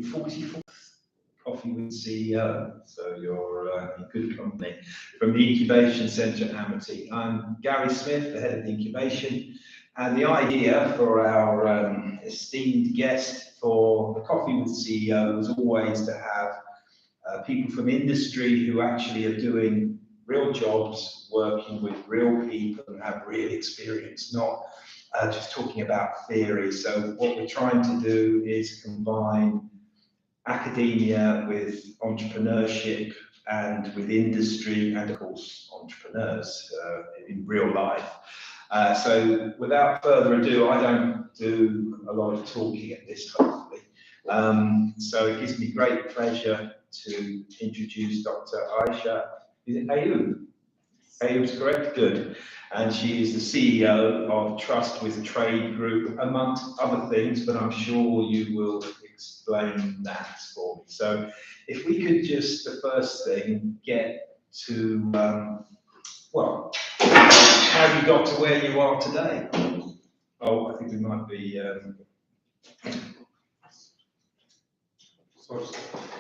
the 44th Coffee with CEO, so you're in good company. From the Incubation Centre at Amity. I'm Gary Smith, the head of the incubation, and the idea for our esteemed guest for the Coffee with CEO was always to have people from industry who actually are doing real jobs, working with real people and have real experience, not just talking about theory. So what we're trying to do is combine academia with entrepreneurship and with industry and of course entrepreneurs in real life. So without further ado, I don't do a lot of talking at this, hopefully. So it gives me great pleasure to introduce Dr. Arshi. Is it Ayub? Ayub's correct? Good. And she is the CEO of Trust with Trade Group, amongst other things, but I'm sure you will explain that for me. So if we could just, the first thing, get to, well, how have you got to where you are today? Oh, I think we might be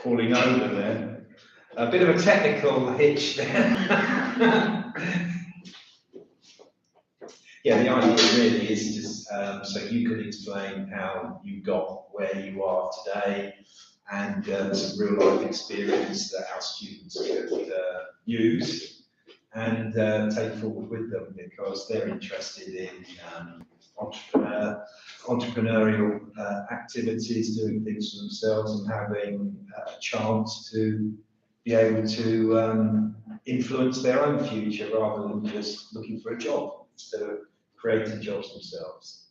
falling over there. A bit of a technical hitch there. Yeah, the idea really is just so you could explain how you got where you are today and some real life experience that our students could use and take forward with them, because they're interested in entrepreneurial activities, doing things for themselves and having a chance to be able to influence their own future rather than just looking for a job instead of creating jobs themselves.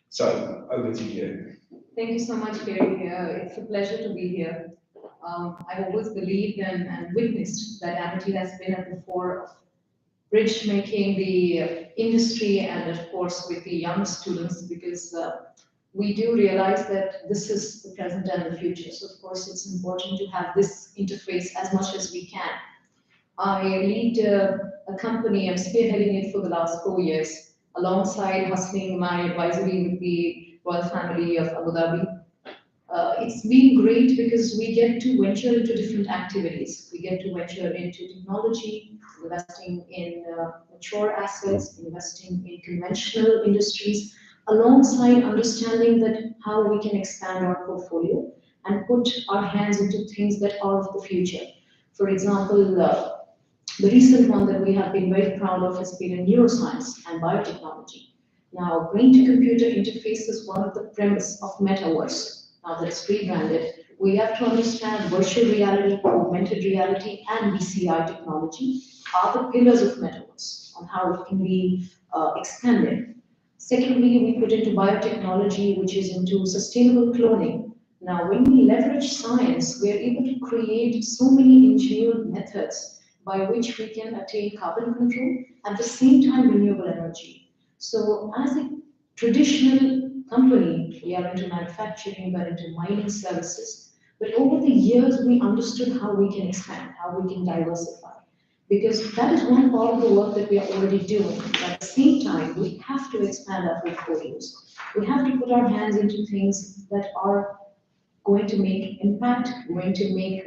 So over to you. Thank you so much, Gary. It's a pleasure to be here. I've always believed and witnessed that Amity has been at the fore of bridge making the industry and of course with the young students, because we do realize that this is the present and the future. So of course it's important to have this interface as much as we can. I lead a company, I'm spearheading it for the last 4 years, alongside hustling my advisory with the royal family of Abu Dhabi. It's been great because we get to venture into different activities. We get to venture into technology, investing in mature assets, investing in conventional industries, alongside understanding that how we can expand our portfolio and put our hands into things that are of the future. For example, the recent one that we have been very proud of has been in neuroscience and biotechnology. Now, brain-to-computer interface is one of the premise of metaverse. Now that it's rebranded, we have to understand virtual reality, augmented reality, and BCI technology are the pillars of metaverse on how it can be expanded. Secondly, we put into biotechnology, which is into sustainable cloning. Now, when we leverage science, we are able to create so many engineered methods by which we can attain carbon control, at the same time renewable energy. So as a traditional company, we are into manufacturing, we are into mining services, but over the years we understood how we can expand, how we can diversify, because that is one part of the work that we are already doing. At the same time, we have to expand our portfolios. We have to put our hands into things that are going to make impact, going to make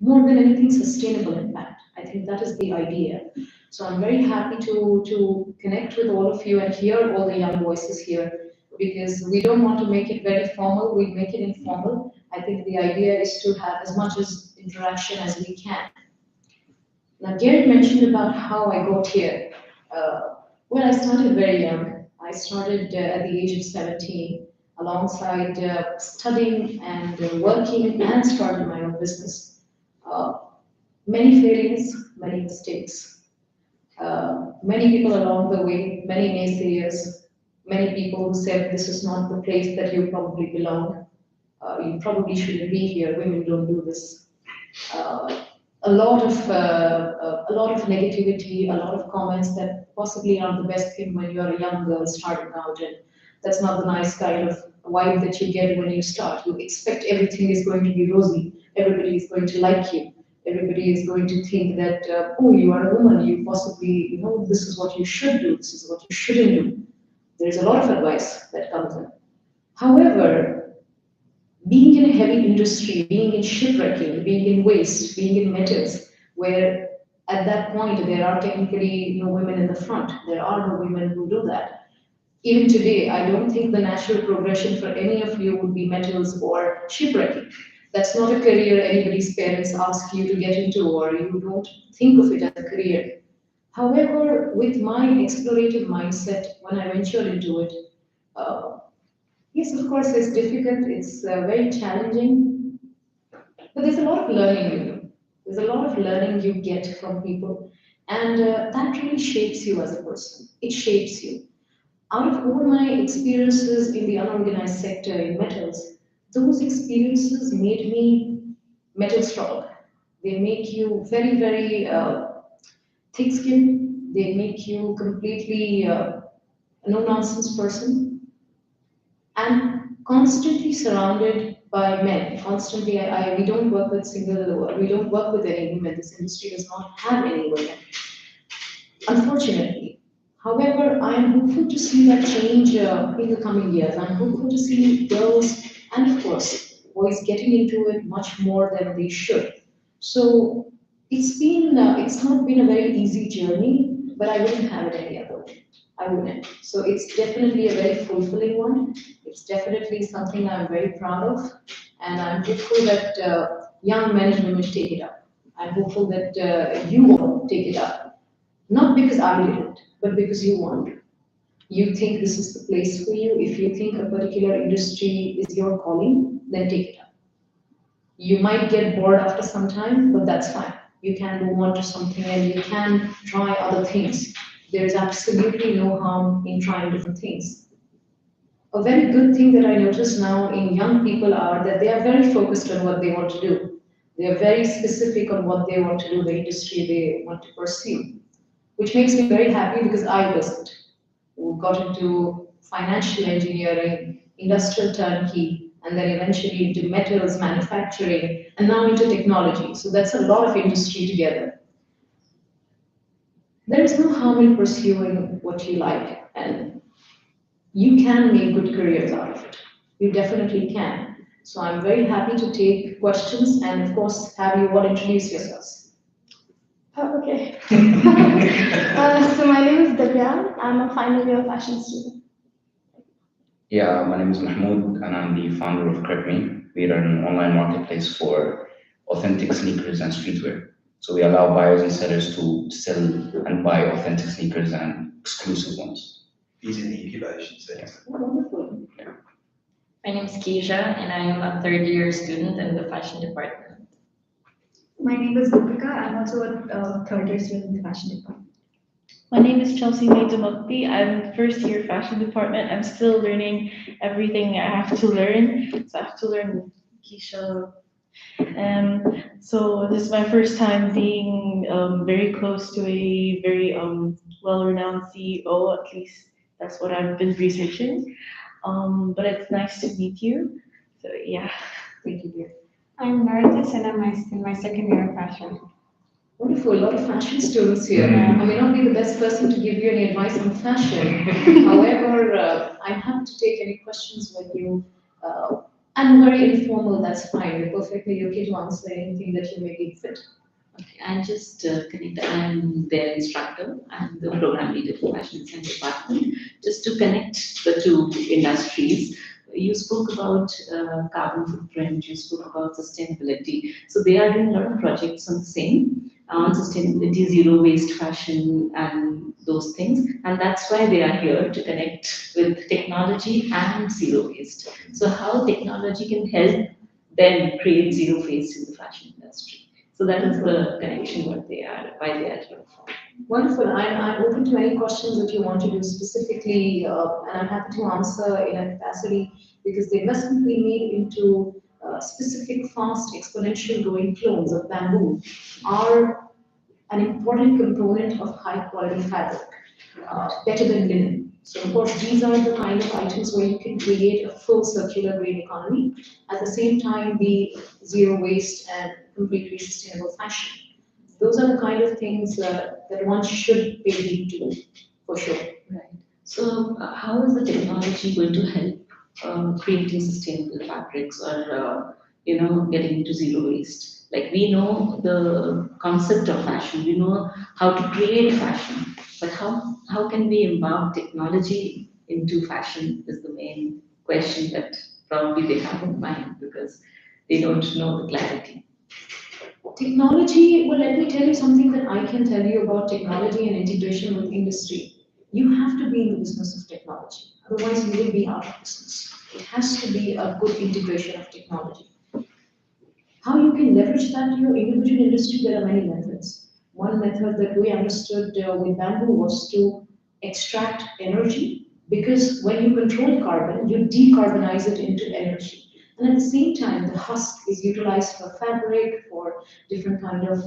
more than anything sustainable impact. I think that is the idea. So I'm very happy to connect with all of you and hear all the young voices here, because we don't want to make it very formal, we make it informal. I think the idea is to have as much as interaction as we can. Now, Gary mentioned about how I got here. Well, I started very young. I started at the age of 17, alongside studying and working, and started my own business. Many failings, many mistakes. Many people along the way, many naysayers, many people who said this is not the place that you probably belong. You probably shouldn't be here. Women don't do this. A lot of negativity, a lot of comments that possibly aren't the best thing when you're a young girl starting out, and that's not the nice kind of vibe that you get when you start. You expect everything is going to be rosy. Everybody is going to like you. Everybody is going to think that, oh, you are a woman, you possibly, this is what you should do, this is what you shouldn't do. There's a lot of advice that comes in. However, being in a heavy industry, being in shipwrecking, being in waste, being in metals, where at that point there are technically no women in the front. There are no women who do that. Even today, I don't think the natural progression for any of you would be metals or shipwrecking. That's not a career anybody's parents ask you to get into, or you don't think of it as a career. However, with my explorative mindset, when I ventured into it, uh, yes, of course, it's difficult, it's very challenging, but there's a lot of learning you do. There's a lot of learning you get from people, and that really shapes you as a person. It shapes you. Out of all my experiences in the unorganized sector in metals, those experiences made me metal strong. They make you very, very thick skinned. They make you completely no nonsense person and constantly surrounded by men. Constantly, we don't work with we don't work with any women. This industry does not have any women, unfortunately. However, I am hopeful to see that change in the coming years. I'm hopeful to see girls and, of course, boys getting into it much more than they should. So it's not been a very easy journey, but I wouldn't have it any other way. I wouldn't. So it's definitely a very fulfilling one. It's definitely something I'm very proud of, and I'm hopeful that young men and women take it up. I'm hopeful that you all take it up, not because I did it, but because you want to. You think this is the place for you. If you think a particular industry is your calling, then take it up. You might get bored after some time, but that's fine. You can move on to something and you can try other things. There's absolutely no harm in trying different things. A very good thing that I notice now in young people are that they are very focused on what they want to do. They are very specific on what they want to do, the industry they want to pursue, which makes me very happy because I wasn't. We got into financial engineering, industrial turnkey, and then eventually into metals manufacturing, and now into technology. So that's a lot of industry together. There is no harm in pursuing what you like, and you can make good careers out of it. You definitely can. So I'm very happy to take questions and, of course, have you all introduce yourselves. Oh, okay. So my name is Divya. I'm a final year fashion student. Yeah, my name is Mahmoud, and I'm the founder of CrepMe. We are an online marketplace for authentic sneakers and streetwear. So we allow buyers and sellers to sell and buy authentic sneakers and exclusive ones. He's in the incubation center. Wonderful. My name is Keisha, and I am a third year student in the fashion department. My name is Gupika. I'm also a third year student in the fashion department. My name is Chelsea Maidamukti. I'm in first year fashion department. I'm still learning everything I have to learn. So I have to learn Keisha. So this is my first time being very close to a very well-renowned CEO. At least that's what I've been researching. But it's nice to meet you. So yeah. Thank you, dear. I'm Nardis and I'm in my second year of fashion. Wonderful, a lot of fashion students here. I may not be the best person to give you any advice on fashion. However, I'm happy to take any questions with you. I'm very informal, that's fine. You're perfectly okay to answer anything that you may deem fit. Okay, I'll just connect. I'm their instructor. I'm the program leader for Fashion Science Department. Just to connect the two industries, you spoke about carbon footprint, you spoke about sustainability. So they are doing a lot of projects on the same, on sustainability, zero waste fashion and those things. And that's why they are here to connect with technology and zero waste. So how technology can help them create zero waste in the fashion industry. So that is the connection what they are, why they are here for. Wonderful. I'm open to any questions that you want to do specifically, and I'm happy to answer in a capacity because the investment we made into specific, fast, exponential growing clones of bamboo are an important component of high quality fabric, better than linen. So of course, these are the kind of items where you can create a full circular green economy, at the same time be zero waste and completely sustainable fashion. Those are the kind of things that one should pay heed to, for sure. Right. So how is the technology going to help creating sustainable fabrics or getting into zero waste. Like we know the concept of fashion, we know how to create fashion, but how can we embed technology into fashion is the main question that probably they have in mind because they don't know the clarity. Technology, well, let me tell you something that I can tell you about technology and integration with industry. You have to be in the business of technology, otherwise you will be out of business. It has to be a good integration of technology. How you can leverage that in your individual industry, there are many methods. One method that we understood with bamboo was to extract energy, because when you control carbon, you decarbonize it into energy. And at the same time, the husk is utilized for fabric, for different kind of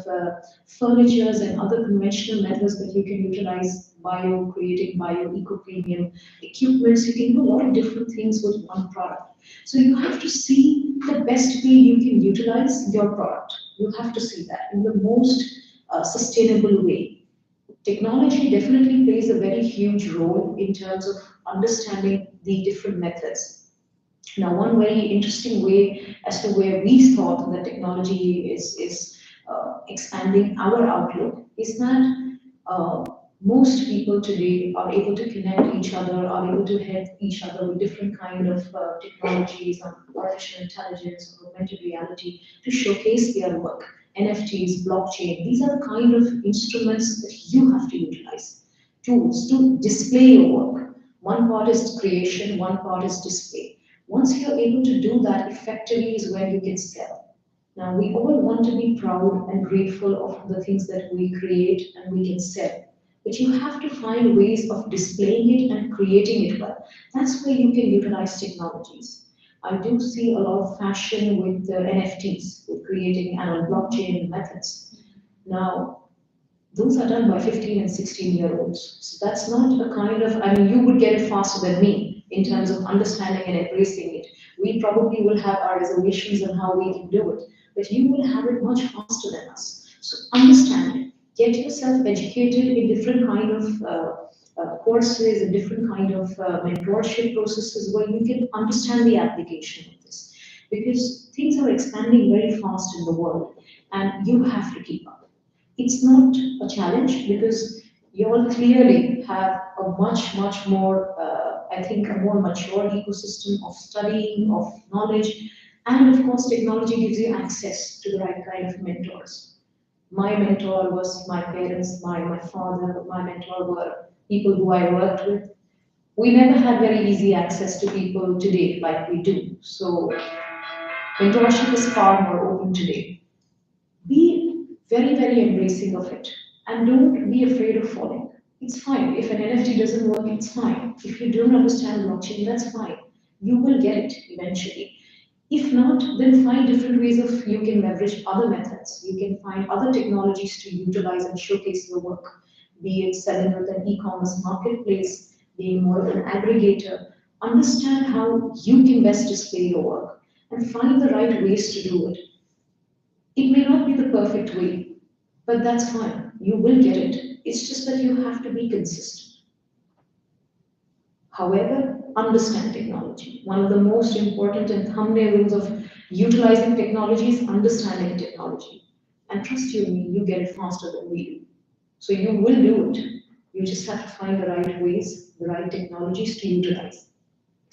furnitures and other conventional methods that you can utilize, creating eco-premium equipments. You can do a lot of different things with one product. So you have to see the best way you can utilize your product. You have to see that in the most sustainable way. Technology definitely plays a very huge role in terms of understanding the different methods. Now, one very interesting way as to where we thought that technology is expanding our outlook is that most people today are able to connect each other, are able to help each other with different kind of technologies, artificial intelligence, augmented reality to showcase their work. NFTs, blockchain, these are the kind of instruments that you have to utilize. Tools to display your work. One part is creation, one part is display. Once you're able to do that effectively is where you can sell. Now, we all want to be proud and grateful of the things that we create and we can sell. But you have to find ways of displaying it and creating it well. That's where you can utilize technologies. I do see a lot of fashion with NFTs, with creating and on blockchain methods. Now, those are done by 15 and 16-year-olds. So that's not a kind of, I mean, you would get it faster than me in terms of understanding and embracing it. We probably will have our reservations on how we can do it, but you will have it much faster than us. So understand it. Get yourself educated in different kind of courses and different kind of mentorship processes where you can understand the application of this. Because things are expanding very fast in the world and you have to keep up. It's not a challenge because you all clearly have a much more, I think, a more mature ecosystem of studying, of knowledge, and of course, technology gives you access to the right kind of mentors. My mentor was my parents, my father, my mentor were people who I worked with. We never had very easy access to people today like we do. So mentorship is far more open today. Be very embracing of it and don't be afraid of falling. It's fine. If an NFT doesn't work, it's fine. If you don't understand blockchain, that's fine. You will get it eventually. If not, then find different ways of you can leverage other methods. You can find other technologies to utilize and showcase your work, be it selling with an e-commerce marketplace, being more of an aggregator. Understand how you can best display your work and find the right ways to do it. It may not be the perfect way, but that's fine. You will get it. It's just that you have to be consistent. However, understand technology. One of the most important and thumbnail rules of utilizing technology is understanding technology. And trust you me, you get it faster than we do. So you will do it. You just have to find the right ways, the right technologies to utilize.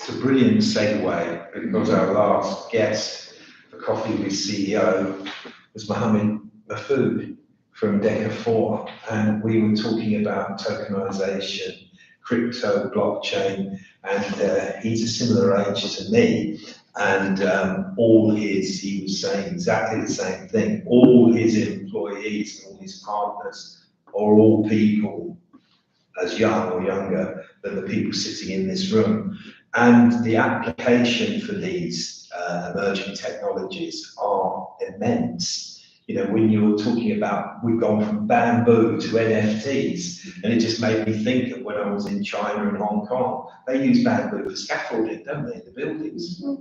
It's a brilliant segue because our last guest, the Coffee with CEO, was Mohammed Mahfoud from Decca 4, and we were talking about tokenization, crypto, blockchain, and he's a similar age to me, and he was saying exactly the same thing. All his employees and all his partners are all people as young or younger than the people sitting in this room. And the application for these emerging technologies are immense. You know, when you're talking about, we've gone from bamboo to NFTs, and it just made me think of when I was in China and Hong Kong. They use bamboo for scaffolding, don't they, in the buildings? You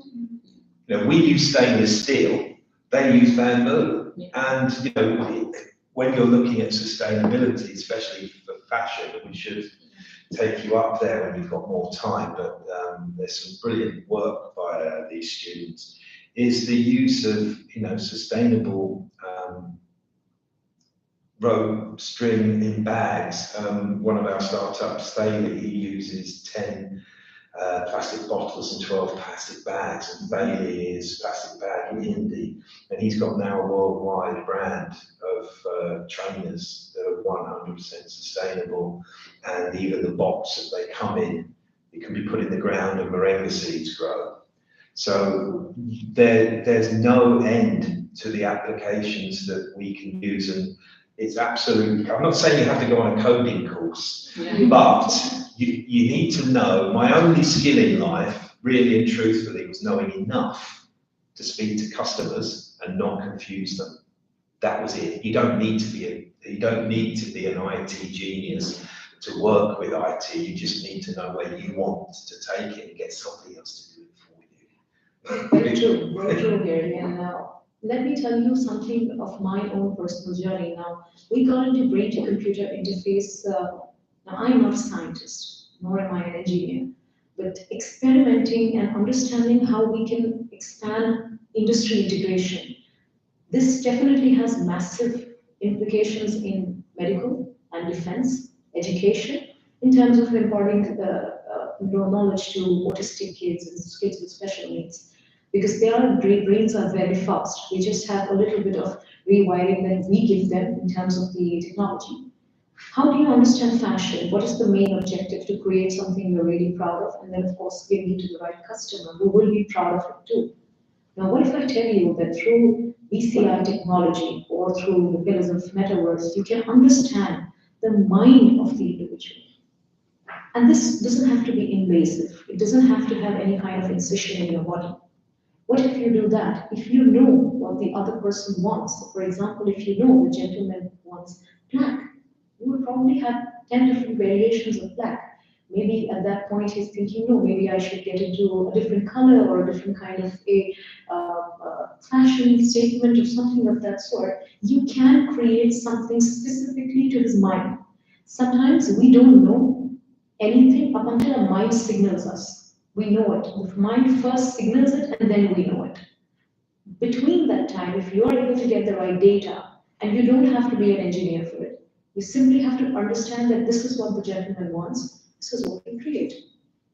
know, we use stainless steel, they use bamboo. And, you know, when you're looking at sustainability, especially for fashion, we should take you up there when you've got more time, but there's some brilliant work by these students, is the use of, sustainable rope string in bags. One of our startups, Staley, he uses 10 plastic bottles and 12 plastic bags, and Bailey is plastic bag in Hindi, and he's got now a worldwide brand of trainers that are 100% sustainable, and even the box that they come in, it can be put in the ground and moringa seeds grow. So there's no end to the applications that we can use, and it's absolutely, I'm not saying you have to go on a coding course, but you need to know. My only skill in life, really and truthfully, was knowing enough to speak to customers and not confuse them. That was it. You don't need to be an IT genius to work with IT. You just need to know where you want to take it and get somebody else to do it for you. Very true, Gary. And let me tell you something of my own personal journey. Now, we got into brain to computer interface. Now, I'm not a scientist, nor am I an engineer, but experimenting and understanding how we can expand industry integration. This definitely has massive implications in medical and defense, education, in terms of imparting knowledge to autistic kids and kids with special needs. Because their brains are very fast. We just have a little bit of rewiring that we give them in terms of the technology. How do you understand fashion? What is the main objective? To create something you're really proud of, and then of course giving it to the right customer who will be proud of it too. Now, what if I tell you that through BCI technology or through the pillars of metaverse, you can understand the mind of the individual? And this doesn't have to be invasive. It doesn't have to have any kind of incision in your body. What if you do that? If you know what the other person wants, so for example, if you know the gentleman wants black, you will probably have 10 different variations of black. Maybe at that point he's thinking, no, maybe I should get into a different color or a different kind of a fashion statement or something of that sort. You can create something specifically to his mind. Sometimes we don't know anything up until our mind signals us. We know it. The mind first signals it and then we know it. Between that time, if you are able to get the right data, and you don't have to be an engineer for it, you simply have to understand that this is what the gentleman wants, this is what we create.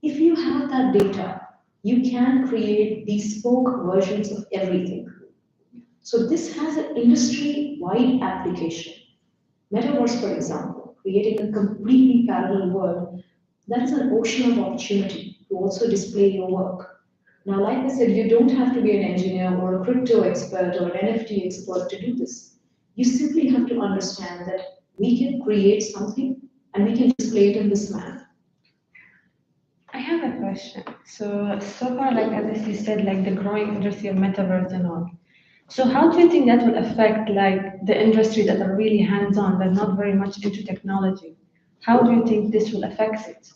If you have that data, you can create bespoke versions of everything. So this has an industry-wide application. Metaverse, for example, creating a completely parallel world, that is an ocean of opportunity to also display your work. Now, like I said, you don't have to be an engineer or a crypto expert or an NFT expert to do this. You simply have to understand that we can create something and we can display it in this manner. I have a question. So far, like as you said, like the growing industry of metaverse and all. So how do you think that will affect like the industry that are really hands-on, that not very much into technology? How do you think this will affect it?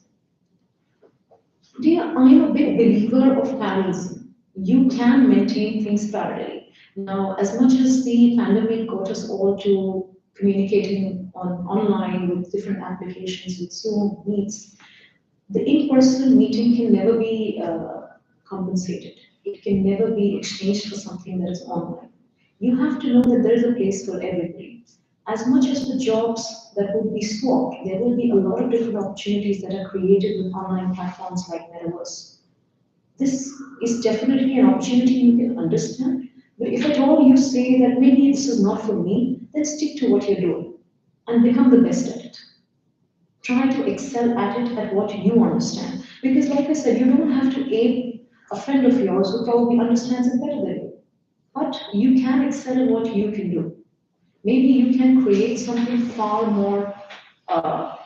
Dear, I'm a big believer of parallelism. You can maintain things parallelly. Now, as much as the pandemic got us all to communicating online with different applications, with Zoom meets, the in-person meeting can never be compensated. It can never be exchanged for something that is online. You have to know that there is a place for everybody. As much as the jobs that would be swapped, there will be a lot of different opportunities that are created with online platforms like Metaverse. This is definitely an opportunity you can understand, but if at all you say that maybe this is not for me, then stick to what you're doing and become the best at it. Try to excel at it at what you understand. Because like I said, you don't have to aid a friend of yours who probably understands it better than you. But you can excel in what you can do. Maybe you can create something far more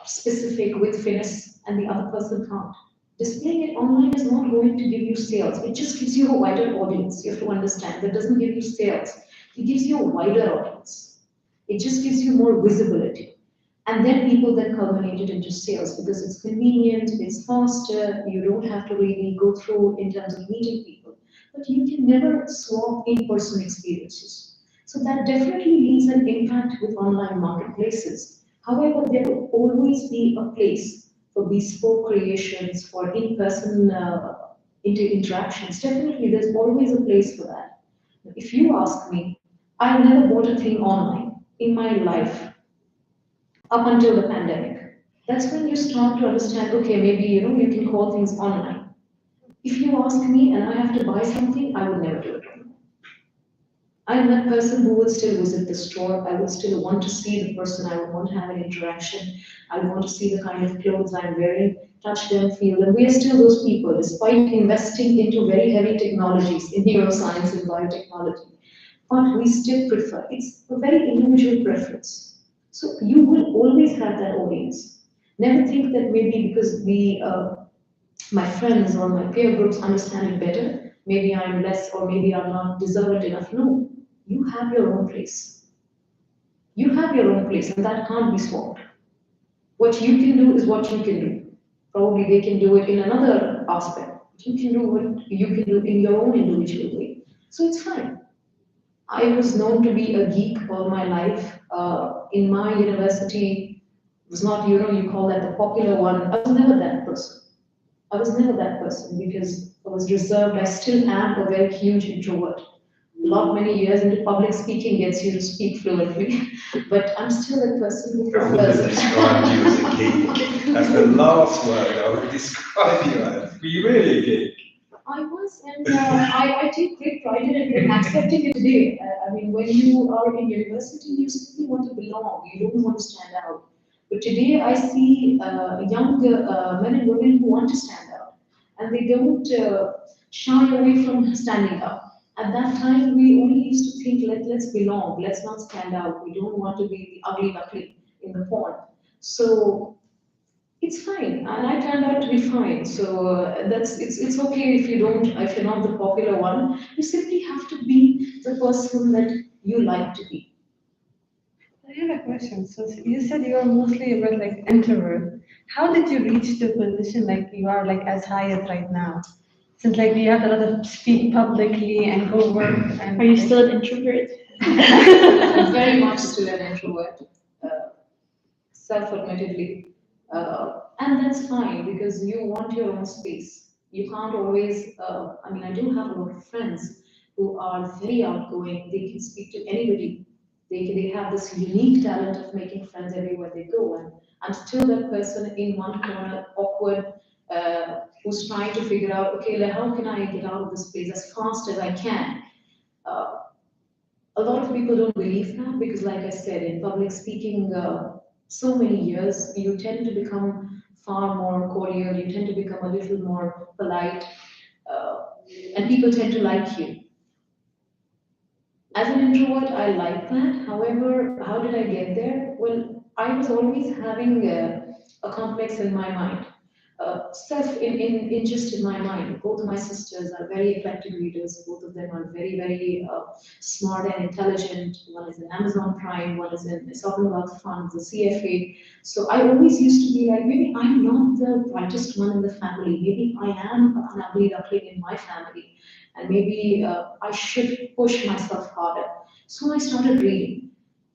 specific with finesse and the other person can't. Displaying it online is not going to give you sales. It just gives you a wider audience. You have to understand. That doesn't give you sales. It gives you a wider audience. It just gives you more visibility. And then people then culminate it into sales because it's convenient, it's faster, you don't have to really go through in terms of meeting people. But you can never swap in-person experiences. So that definitely leaves an impact with online marketplaces. However, there will always be a place for bespoke creations, for in-person interactions, definitely there's always a place for that. If you ask me, I never bought a thing online in my life up until the pandemic. That's when you start to understand, okay, maybe you can call things online. If you ask me and I have to buy something, I would never do it online. I'm that person who would still visit the store. I would still want to see the person. I would want to have an interaction. I would want to see the kind of clothes I'm wearing, touch them, feel them. We are still those people, despite investing into very heavy technologies in neuroscience and biotechnology. But we still prefer. It's a very individual preference. So you will always have that audience. Never think that maybe because my friends or my peer groups understand it better, maybe I'm less or maybe I'm not deserved enough. No, you have your own place. You have your own place, and that can't be swapped. What you can do is what you can do. Probably they can do it in another aspect. You can do what you can do in your own individual way. So it's fine. I was known to be a geek all my life. In my university, it was not, you call that the popular one. I was never that person. I was never that person because I was reserved. I still am a very huge introvert. Not many years into public speaking gets you to speak fluently, but I'm still a person who I wouldn't prefers. have described you as a geek. That's the last word I would describe you as. Were you really a geek? I was, and I take great pride in it and accepting it today. I mean, when you are in university, you simply want to belong. You don't want to stand out. But today, I see young men and women who want to stand out, and they don't shy away from standing up. At that time, we only used to think, let's belong, let's not stand out. We don't want to be the ugly duckling in the pond. So it's fine, and I turned out to be fine. So it's okay if you're not the popular one. You simply have to be the person that you like to be. I have a question. So you said you are mostly about like introvert. How did you reach the position like you are like as high as right now? Since like you have a lot of speak publicly and go work and Are you still an introvert? I'm very much still an introvert, self-admittedly. And that's fine because you want your own space. You can't always, I do have a lot of friends who are very outgoing. They can speak to anybody. They have this unique talent of making friends everywhere they go. And I'm still that person in one corner, awkward, who's trying to figure out, okay, like, how can I get out of this place as fast as I can? Uh, a lot of people don't believe that because, like I said, in public speaking, so many years, you tend to become far more cordial, you tend to become a little more polite, uh, and people tend to like you. As an introvert, I like that. However, how did I get there? Well, I was always having a complex in my mind. Self in just in my mind. Both of my sisters are very eclectic readers. Both of them are very, very smart and intelligent. One is in Amazon Prime, one is talking about funds, the CFA. So I always used to be like, maybe I'm not the brightest one in the family. Maybe I am an ugly duckling in my family. And maybe I should push myself harder. So I started reading.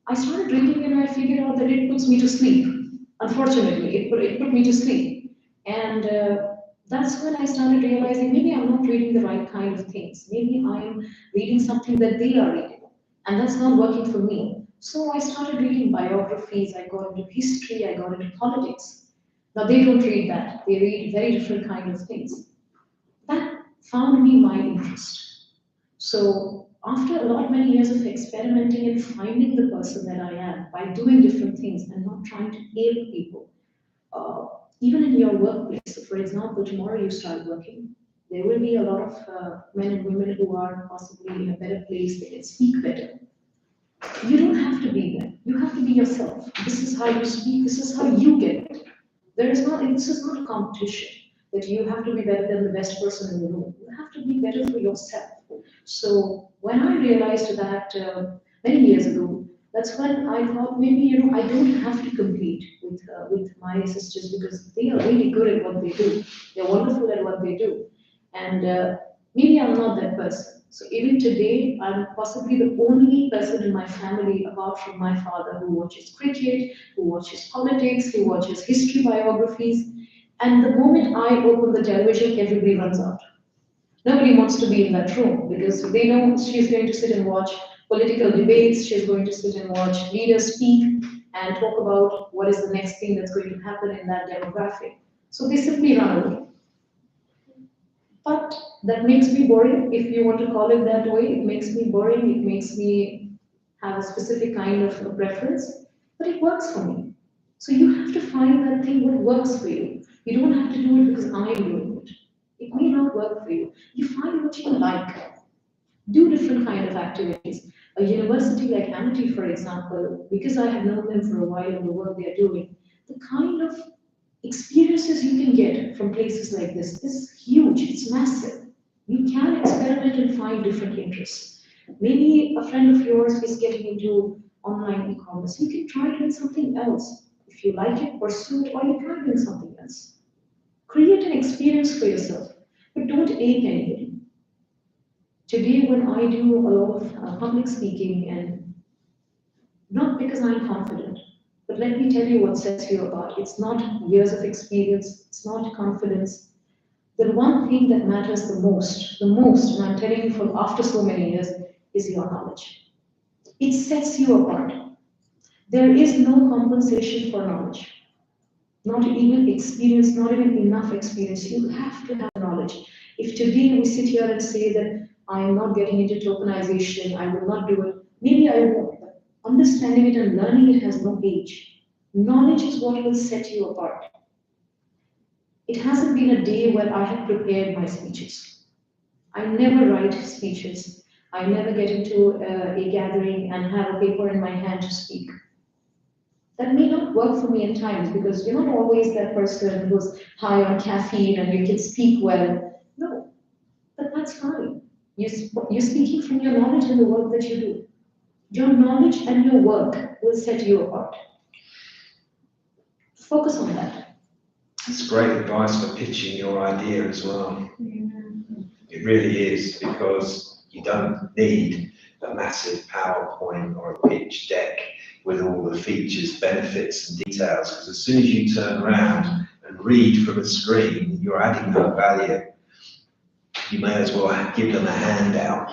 I started reading and I figured out that it puts me to sleep. Unfortunately, it put me to sleep. And that's when I started realizing maybe I'm not reading the right kind of things. Maybe I'm reading something that they are reading. And that's not working for me. So I started reading biographies, I got into history, I got into politics. Now they don't read that. They read very different kind of things. That found me my interest. So after a lot many years of experimenting and finding the person that I am by doing different things and not trying to ape people, even in your workplace. So for example, tomorrow you start working. There will be a lot of men and women who are possibly in a better place. They can speak better. You don't have to be them. You have to be yourself. This is how you speak. This is how you get it. This is not a competition that you have to be better than the best person in the room. You have to be better for yourself. So when I realized that many years ago, that's when I thought maybe I don't have to compete with my sisters because they are really good at what they do. They're wonderful at what they do, and maybe I'm not that person. So even today, I'm possibly the only person in my family, apart from my father, who watches cricket, who watches politics, who watches history biographies. And the moment I open the television, everybody runs out. Nobody wants to be in that room because they know she's going to sit and watch political debates, she's going to sit and watch leaders speak and talk about what is the next thing that's going to happen in that demographic. So they simply run away. But that makes me boring, if you want to call it that way. It makes me boring, it makes me have a specific kind of a preference, but it works for me. So you have to find that thing what works for you. You don't have to do it because I'm doing it. It may not work for you. You find what you like. Do different kind of activities. A university like Amity, for example, because I have known them for a while and the work they are doing, the kind of experiences you can get from places like this is huge, it's massive. You can experiment and find different interests. Maybe a friend of yours is getting into online e-commerce. You can try doing something else. If you like it, pursue it, or you try doing something else. Create an experience for yourself, but don't ache anybody. Today, when I do a lot of public speaking, and not because I'm confident, but let me tell you what sets you apart. It's not years of experience, it's not confidence. The one thing that matters the most, and I'm telling you from after so many years, is your knowledge. It sets you apart. There is no compensation for knowledge. Not even experience, not even enough experience. You have to have knowledge. If today we sit here and say that I am not getting into tokenization, I will not do it, maybe I won't. But understanding it and learning it has no age. Knowledge is what will set you apart. It hasn't been a day where I have prepared my speeches. I never write speeches. I never get into a gathering and have a paper in my hand to speak. That may not work for me at times because you're not always that person who's high on caffeine and you can speak well. No, but that's fine. You're speaking from your knowledge and the work that you do. Your knowledge and your work will set you apart. Focus on that. That's great advice for pitching your idea as well. It really is, because you don't need a massive PowerPoint or a pitch deck with all the features, benefits, and details, because as soon as you turn around and read from a screen, you're adding no value. You may as well give them a handout.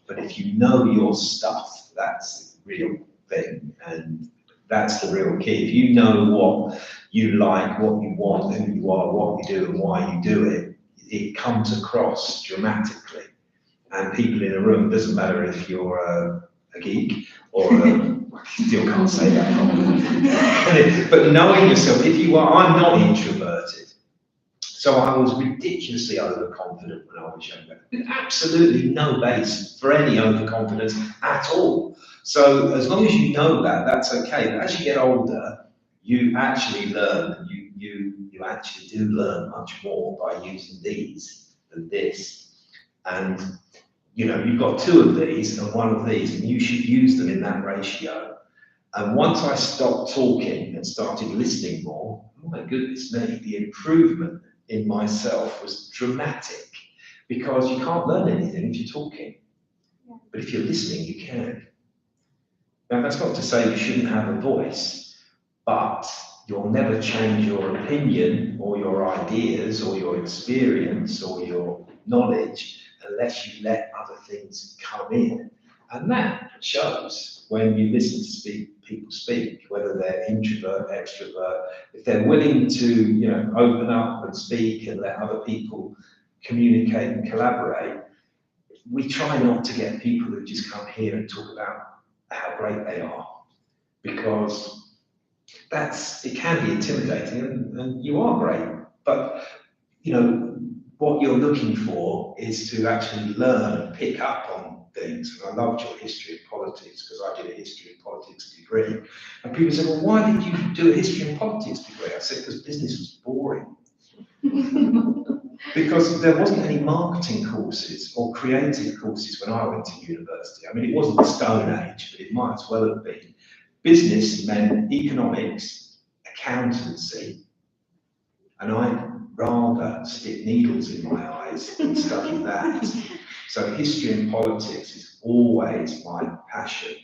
But if you know your stuff, that's the real thing, and that's the real key. If you know what you like, what you want, who you are, what you do, and why you do it, it comes across dramatically. And people in a room, doesn't matter if you're a geek or still can't say that properly. But knowing yourself, if you are, I'm not introverted. So I was ridiculously overconfident when I was younger, with absolutely no base for any overconfidence at all. So as long as you know that, that's okay. But as you get older, you actually learn, you actually do learn much more by using these than this. And you've got two of these and one of these, and you should use them in that ratio. And once I stopped talking and started listening more, oh my goodness me, the improvement in myself was dramatic, because you can't learn anything if you're talking. But if you're listening, you can. Now, that's not to say you shouldn't have a voice, but you'll never change your opinion or your ideas or your experience or your knowledge unless you let other things come in. And that shows when you listen to people speak, whether they're introvert, extrovert, if they're willing to, open up and speak and let other people communicate and collaborate. We try not to get people who just come here and talk about how great they are, because it can be intimidating, and you are great, but what you're looking for is to actually learn and pick up on things. And I loved your history of politics, because I did a history of politics degree. And people said, well, why did you do a history and politics degree? I said, because business was boring. Because there wasn't any marketing courses or creative courses when I went to university. I mean, it wasn't the Stone Age, but it might as well have been. Business meant economics, accountancy, and I'd rather stick needles in my eyes than study that. So history and politics is always my passion,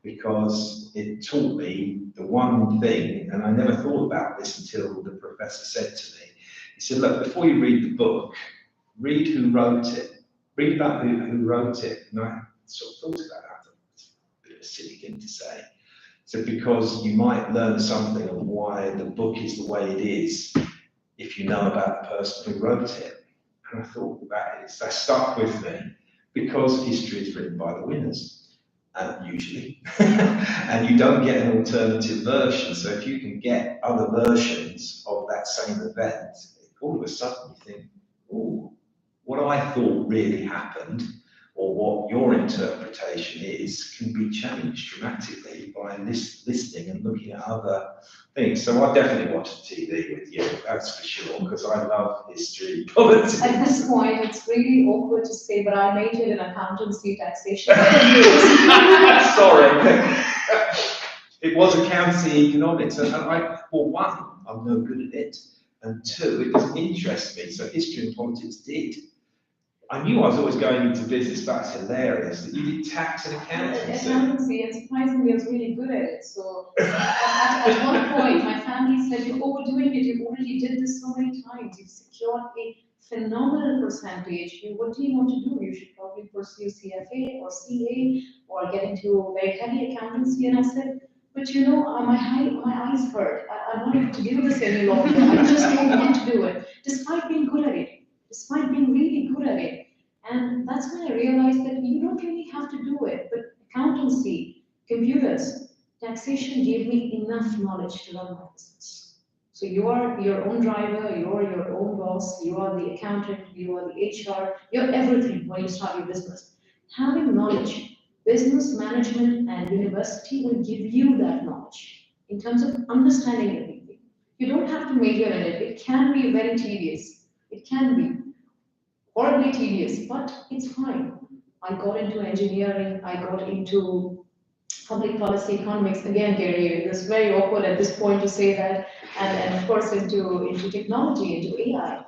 because it taught me the one thing, and I never thought about this until the professor said to me, He said, look, before you read the book, read who wrote it. Read about who wrote it. And I sort of thought about that. It's a bit of a silly thing to say. So because you might learn something of why the book is the way it is if you know about the person who wrote it. And I thought that stuck with me because history is written by the winners, usually. And you don't get an alternative version. So if you can get other versions of that same event, all of a sudden you think, oh, what I thought really happened, or what your interpretation is, can be changed dramatically by listening and looking at other things. So I definitely watch TV with you, that's for sure, because I love history, politics. At this point, it's really awkward to say, but I majored in accountancy taxation. Sorry. It was accountancy economics, and one, I'm no good at it, and two, it doesn't interest me, so history and politics did. I knew I was always going into business, but it's hilarious that you did tax and accountancy. Accountancy, and surprisingly, I was really good at it. So at one point, my family said, you're overdoing it, you've already did this so many times, you've secured a phenomenal percentage. What do you want to do? You should probably pursue CFA or CA or get into very heavy accountancy. And I said, but you know, my eyes hurt. I'm not able to do this any longer. I just don't want to do it, despite being good at it. Despite being really good at it. And that's when I realized that you don't really have to do it, but accountancy, computers, taxation gave me enough knowledge to run my business. So you are your own driver, you are your own boss, you are the accountant, you are the HR, you're everything when you start your business. Having knowledge, business management and university will give you that knowledge in terms of understanding everything. You don't have to major in it. It can be very tedious. It can be horribly tedious, but it's fine. I got into engineering, I got into public policy economics. Again, Gary, it's very awkward at this point to say that, and of course into technology, into AI.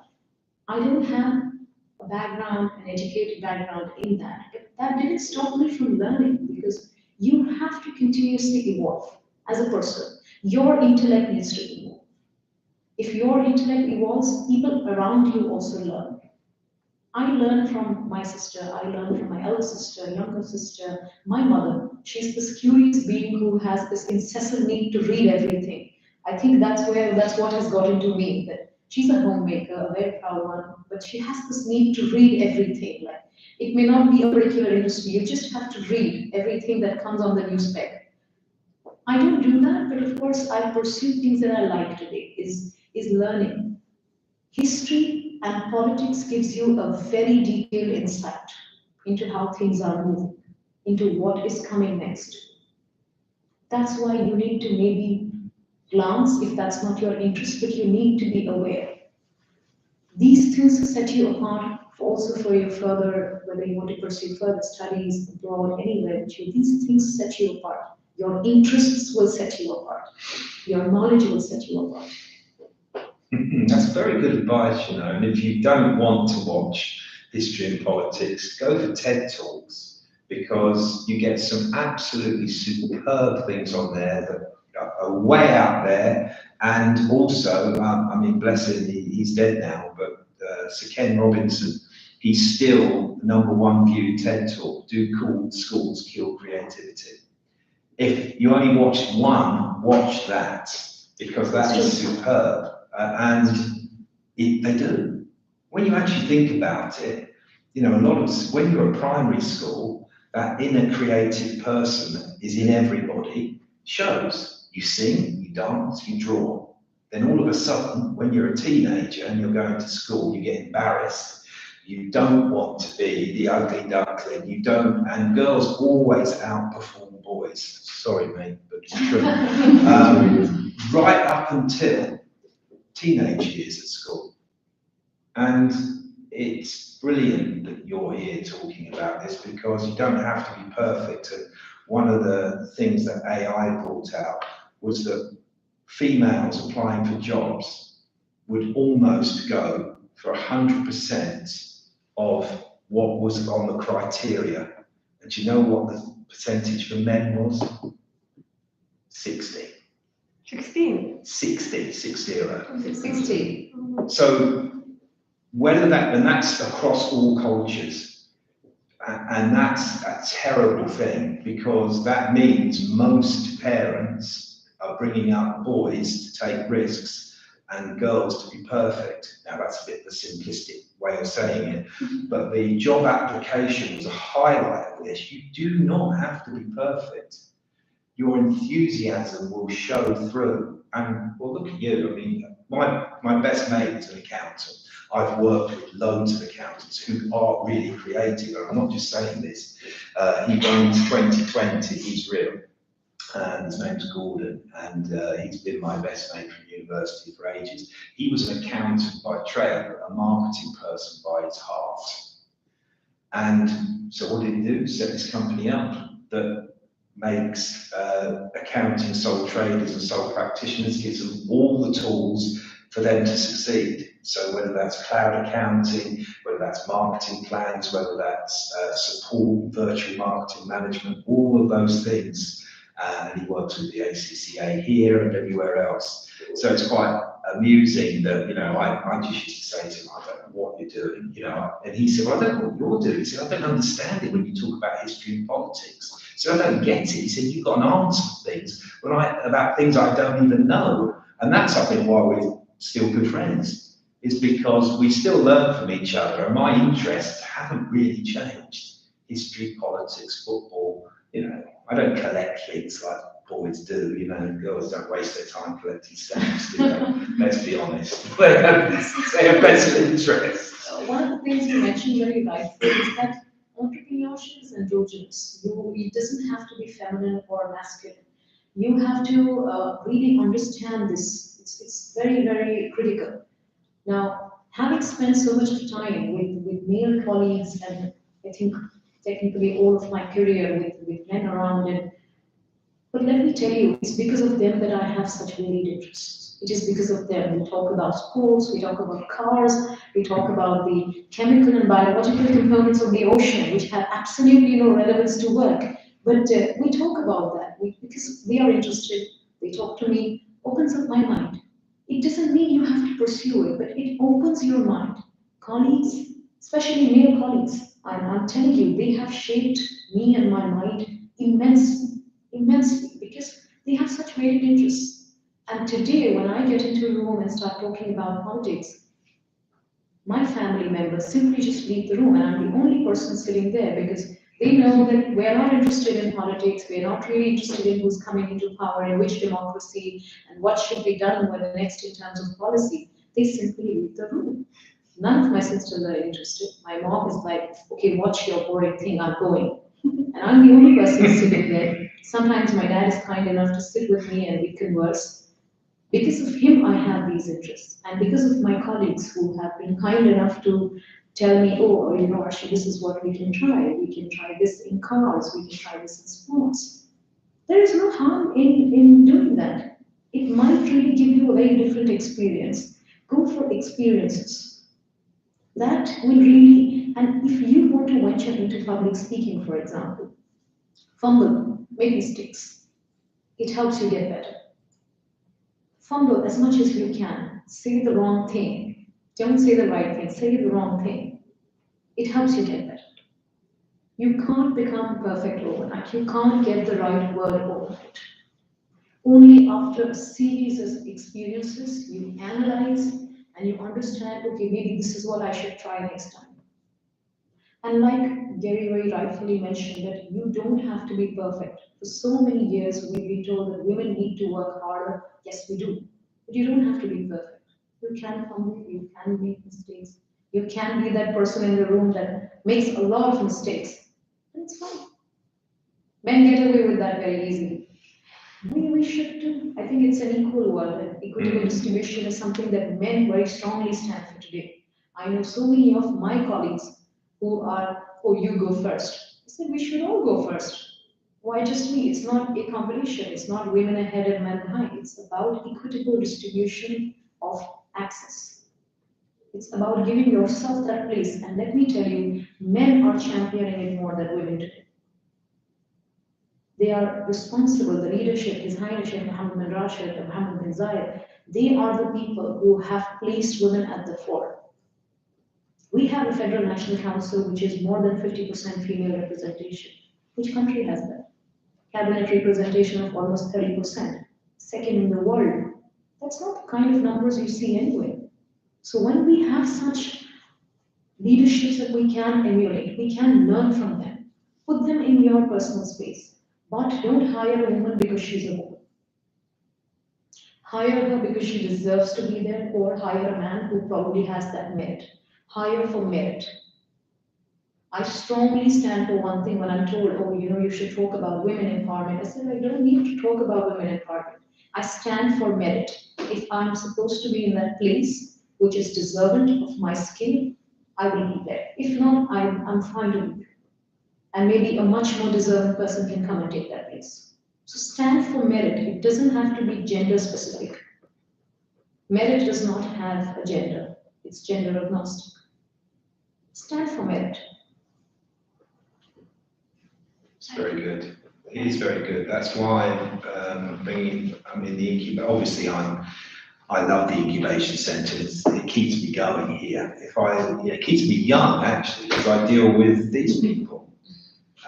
I didn't have a background, an educated background in that, but that didn't stop me from learning because you have to continuously evolve as a person. Your intellect needs to evolve. If your intellect evolves, people around you also learn. I learned from my sister, I learned from my elder sister, younger sister, my mother. She's this curious being who has this incessant need to read everything. I think that's what has got into me, that she's a homemaker, a very proud one, but she has this need to read everything. Like, it may not be a particular industry, you just have to read everything that comes on the newspaper. I don't do that, but of course I pursue things that I like today, is learning. History and politics gives you a very detailed insight into how things are moving, into what is coming next. That's why you need to maybe glance if that's not your interest, but you need to be aware. These things set you apart also for your further, whether you want to pursue further studies abroad, anywhere, these things set you apart. Your interests will set you apart. Your knowledge will set you apart. That's very good advice, you know, and if you don't want to watch history and politics, go for TED Talks, because you get some absolutely superb things on there that are way out there, and also, I mean, bless him, he's dead now, but Sir Ken Robinson, he's still the #1 viewed TED Talk, Do Cool Schools Kill Creativity? If you only watched one, watch that, because that is superb. They do. When you actually think about it, you know, when you're at primary school, that inner creative person is in everybody, shows. You sing, you dance, you draw. Then all of a sudden, when you're a teenager and you're going to school, you get embarrassed. You don't want to be the ugly duckling. You don't, and girls always outperform boys. Sorry, mate, but it's true. Right up until teenage years at school. And it's brilliant that you're here talking about this, because you don't have to be perfect. And one of the things that AI brought out was that females applying for jobs would almost go for 100% of what was on the criteria. And do you know what the percentage for men was? 60. 16. 60. 60. So whether that, and that's across all cultures, and that's a terrible thing, because that means most parents are bringing up boys to take risks and girls to be perfect. Now that's a bit of a simplistic way of saying it, but the job application was a highlight of this. You do not have to be perfect. Your enthusiasm will show through. And well, look at you. I mean, my best mate is an accountant. I've worked with loads of accountants who are really creative. And I'm not just saying this. He runs 2020. He's real. And his name's Gordon, and he's been my best mate from university for ages. He was an accountant by trade, but a marketing person by his heart. And so what did he do? Set this company up that makes accounting sole traders and sole practitioners, gives them all the tools for them to succeed. So whether that's cloud accounting, whether that's marketing plans, whether that's support, virtual marketing management, all of those things. And he works with the ACCA here and everywhere else. So it's quite amusing that, you know, I just used to say to him, I don't know what you're doing, you know, and he said, well, I don't know what you're doing. He said, I don't understand it when you talk about history and politics. So I don't get it. He said, you've got an answer for things about things I don't even know. And that's, I think, why we're still good friends, is because we still learn from each other. And my interests haven't really changed. History, politics, football, you know, I don't collect things like boys do, you know, girls don't waste their time collecting stamps, do they? Let's be honest. They have better interests. One of the things you mentioned very rightly is that entrepreneurship is androgynous. It doesn't have to be feminine or masculine. You have to really understand this. It's very, very critical. Now, having spent so much of time with male colleagues, and I think technically all of my career with men around it, but let me tell you, it's because of them that I have such varied interests. It is because of them. We talk about sports, we talk about cars, we talk about the chemical and biological components of the ocean, which have absolutely no relevance to work. But we talk about that because they are interested. They talk to me, opens up my mind. It doesn't mean you have to pursue it, but it opens your mind. Colleagues, especially male colleagues, I'm telling you, they have shaped me and my mind immensely, because they have such varied interests. And today, when I get into a room and start talking about politics, my family members simply just leave the room, and I'm the only person sitting there, because they know that we're not interested in politics, we're not really interested in who's coming into power, in which democracy, and what should be done with the next in terms of policy. They simply leave the room. None of my sisters are interested. My mom is like, okay, watch your boring thing, I'm going. And I'm the only person sitting there. Sometimes my dad is kind enough to sit with me and we converse. Because of him, I have these interests. And because of my colleagues who have been kind enough to tell me, oh, you know, Arshi, this is what we can try. We can try this in cars, we can try this in sports. There is no harm in doing that. It might really give you a very different experience. Go for experiences. That will really, and if you want to venture into public speaking, for example, fumble, make mistakes. It helps you get better. Fumble as much as you can. Say the wrong thing. Don't say the right thing, say the wrong thing. It helps you get better. You can't become perfect overnight. You can't get the right word overnight. Only after a series of experiences, you analyze and you understand, okay, maybe this is what I should try next time. And like Gary very rightfully mentioned, that you don't have to be perfect. For so many years, we've been told that women need to work harder. Yes, we do. But you don't have to be perfect. You can fumble, you can make mistakes. You can be that person in the room that makes a lot of mistakes. And it's fine. Men get away with that very easily. We should too. I think it's an equal world, and equitable distribution is something that men very strongly stand for today. I know so many of my colleagues who are, oh, you go first. I said, we should all go first. Why just me? It's not a competition. It's not women ahead and men behind. It's about equitable distribution of access. It's about giving yourself that place. And let me tell you, men are championing it more than women today. They are responsible, the leadership, His Highness Sheikh Mohammed bin Rashid and Mohammed bin Zayed, they are the people who have placed women at the fore. We have a Federal National Council which is more than 50% female representation. Which country has that? Cabinet representation of almost 30%, second in the world. That's not the kind of numbers you see anyway. So when we have such leaderships that we can emulate, we can learn from them, put them in your personal space, but don't hire a woman because she's a woman. Hire her because she deserves to be there, or hire a man who probably has that merit. Hire for merit. I strongly stand for one thing when I'm told, oh, you should talk about women empowerment. I said, I don't need to talk about women empowerment. I stand for merit. If I'm supposed to be in that place, which is deserving of my skill, I will be there. If not, I'm fine to leave. And maybe a much more deserving person can come and take that place. So stand for merit. It doesn't have to be gender specific. Merit does not have a gender. It's gender agnostic. Stand for merit. It's very good. It is very good. That's why the incubator. Obviously, I love the incubation centre. It keeps me going here. It keeps me young actually, because I deal with these people,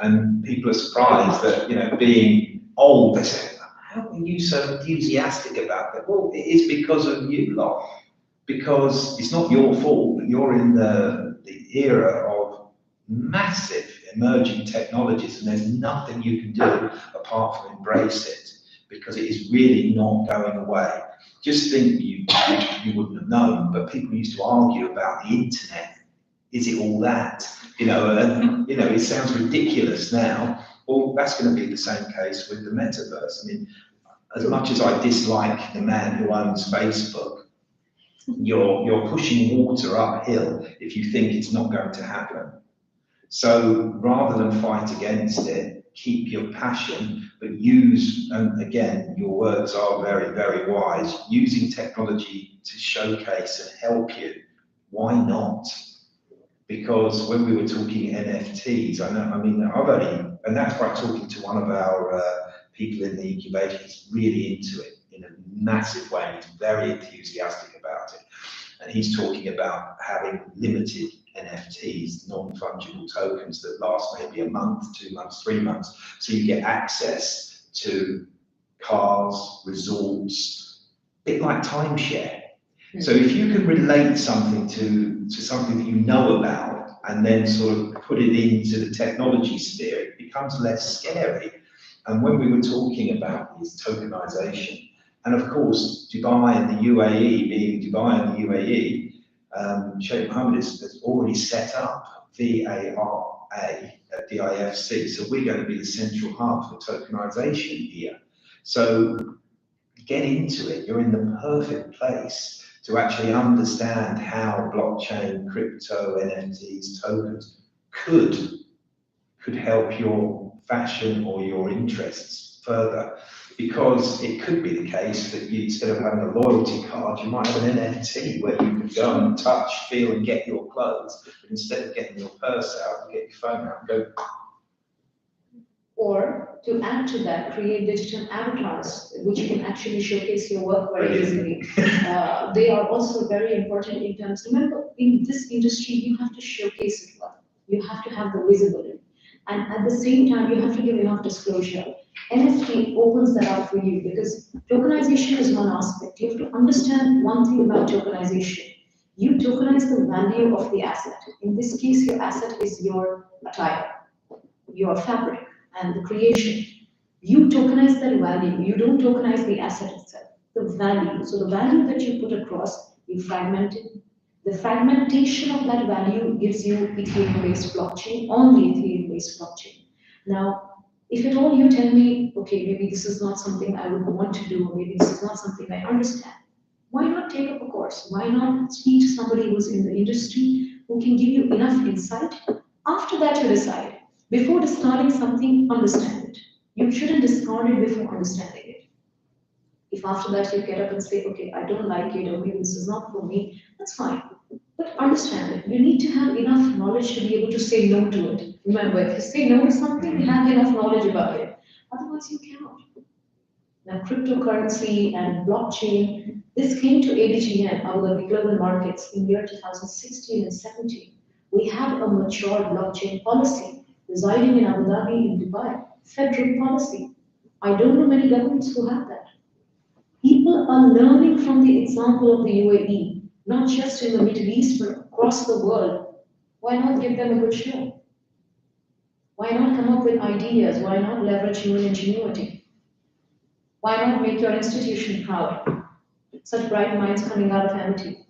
and people are surprised that being old. They say, "How are you so enthusiastic about that?" Well, it is because of you lot. Because it's not your fault that you're in the era of massive emerging technologies, and there's nothing you can do apart from embrace it, because it is really not going away. Just think, you wouldn't have known, but people used to argue about the internet. Is it all that? It sounds ridiculous now. Well, that's going to be the same case with the metaverse. I mean, as much as I dislike the man who owns Facebook, you're pushing water uphill if you think it's not going to happen. So rather than fight against it, keep your passion, but use, and again, your words are very, very wise, using technology to showcase and help you. Why not? Because when we were talking NFTs, and that's by talking to one of our people in the incubation, he's really into it in a massive way. He's very enthusiastic about it. And he's talking about having limited NFTs, non-fungible tokens that last maybe a month, 2 months, 3 months. So you get access to cars, resorts, a bit like timeshare. So if you can relate something to something that you know about and then sort of put it into the technology sphere, it becomes less scary. And when we were talking about this tokenization, and of course, Dubai and the UAE, being Dubai and the UAE, Sheikh Mohammed has already set up VARA at the IFC. So we're going to be the central hub for tokenization here. So get into it. You're in the perfect place to actually understand how blockchain, crypto, NFTs, tokens could help your fashion or your interests further. Because it could be the case that you, instead of having a loyalty card, you might have an NFT where you can go and touch, feel, and get your clothes. But instead of getting your purse out, you get your phone out and go. Or to add to that, create digital avatars, which can actually showcase your work very easily. They are also very important in terms. Remember, in this industry, you have to showcase it well. You have to have the visibility. And at the same time, you have to give enough disclosure. NFT opens that out for you, because tokenization is one aspect. You have to understand one thing about tokenization. You tokenize the value of the asset. In this case, your asset is your attire, your fabric, and the creation. You tokenize that value. You don't tokenize the asset itself, the value. So the value that you put across, you fragment it. The fragmentation of that value gives you Ethereum-based blockchain on the Ethereum-based blockchain. Now, if at all you tell me, okay, maybe this is not something I would want to do, or maybe this is not something I understand, why not take up a course? Why not speak to somebody who's in the industry who can give you enough insight? After that, you decide. Before discarding something, understand it. You shouldn't discard it before understanding it. If after that you get up and say, okay, I don't like it, or maybe this is not for me, that's fine. But understand it. You need to have enough knowledge to be able to say no to it. Remember, if you say no to something, you have enough knowledge about it. Otherwise, you cannot. Now, cryptocurrency and blockchain, this came to ADGM, Abu Dhabi Global Markets, in year 2016 and 17. We have a mature blockchain policy residing in Abu Dhabi, in Dubai, federal policy. I don't know many governments who have that. People are learning from the example of the UAE, not just in the Middle East, but across the world. Why not give them a good show? Why not come up with ideas? Why not leverage human ingenuity? Why not make your institution proud? Such bright minds coming out of Amity.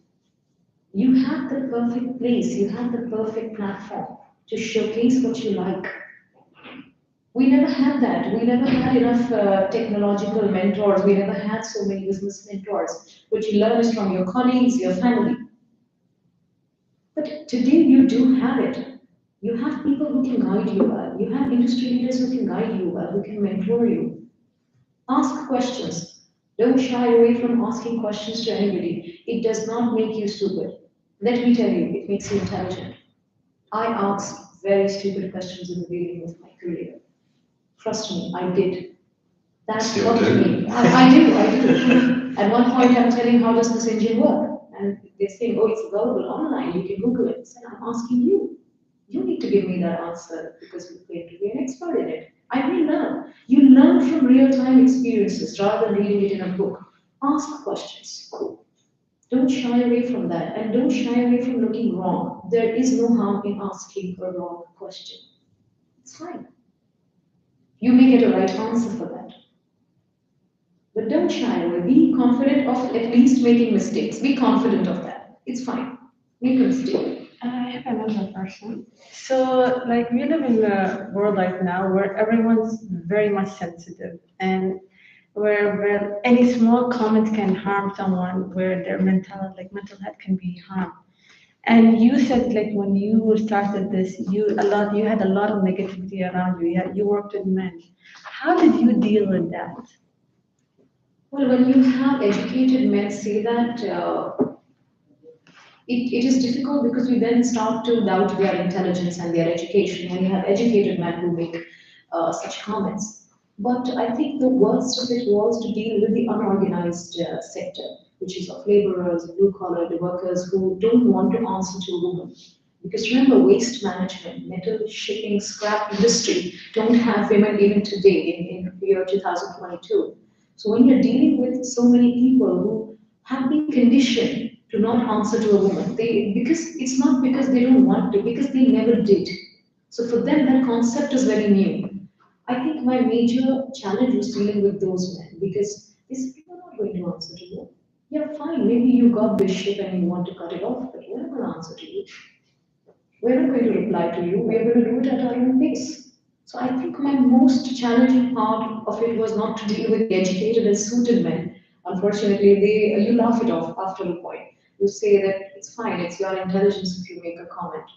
You have the perfect place, you have the perfect platform to showcase what you like. We never had that. We never had enough technological mentors. We never had so many business mentors. What you learn is from your colleagues, your family. But today you do have it. You have people who can guide you well. You have industry leaders who can guide you well, who can mentor you. Ask questions. Don't shy away from asking questions to anybody. It does not make you stupid. Let me tell you, it makes you intelligent. I asked very stupid questions in the beginning of my career. Trust me, I did. That Still got to do. me. I do. At one point, I'm telling, how does this engine work? And they're saying, oh, it's available online. You can Google it. I said, I'm asking you. You need to give me that answer because you claim to be an expert in it. I will learn. You learn from real-time experiences rather than reading it in a book. Ask questions. Don't shy away from that, and don't shy away from looking wrong. There is no harm in asking a wrong question. It's fine. You may get a right answer for that. But don't shy away. Be confident of at least making mistakes. Be confident of that. It's fine. Make a mistake. I have another question. So, like, we live in a world right now where everyone's very much sensitive, and where any small comment can harm someone, where their mental health can be harmed. And you said, like, when you started this, you had a lot of negativity around you. You worked with men. How did you deal with that? Well, when you have educated men say that, it is difficult because we then start to doubt their intelligence and their education when you have educated men who make such comments. But I think the worst of it was to deal with the unorganized sector, which is of laborers, blue collar, the workers who don't want to answer to a woman. Because remember, waste management, metal shipping, scrap industry don't have women even today in year 2022. So when you're dealing with so many people who have been conditioned to not answer to a woman, because it's not because they don't want to, because they never did. So for them, that concept is very new. I think my major challenge was dealing with those men because they said, you're not going to answer to you. Yeah, fine, maybe you got this ship and you want to cut it off, but we're not going to answer to you. We're not going to reply to you. We're going to do it at our own pace. So I think my most challenging part of it was not to deal with the educated and suited men. Unfortunately, you laugh it off after a point. You say that it's fine, it's your intelligence if you make a comment.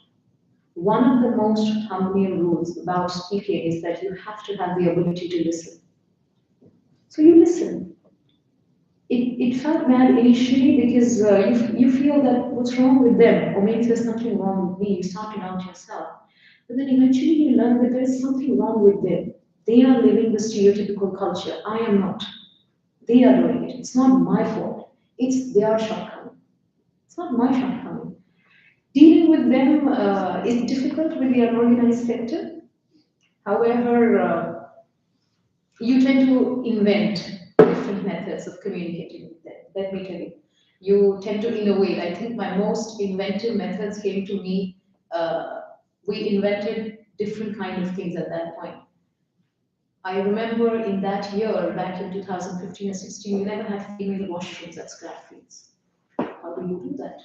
One of the most humbling rules about speaking is that you have to have the ability to listen. So you listen. It felt bad initially because you feel that what's wrong with them, or maybe there's nothing wrong with me. You start to doubt yourself. But then eventually you learn that there is something wrong with them. They are living the stereotypical culture. I am not. They are doing it. It's not my fault. It's their shortcoming. It's not my shortcoming. Dealing with them is difficult with the unorganized sector. However, you tend to invent different methods of communicating with them. Let me tell you. You tend to innovate. I think my most inventive methods came to me. We invented different kind of things at that point. I remember in that year, back in 2015 or 16, we never had female washrooms at scrap fields. How do you do that?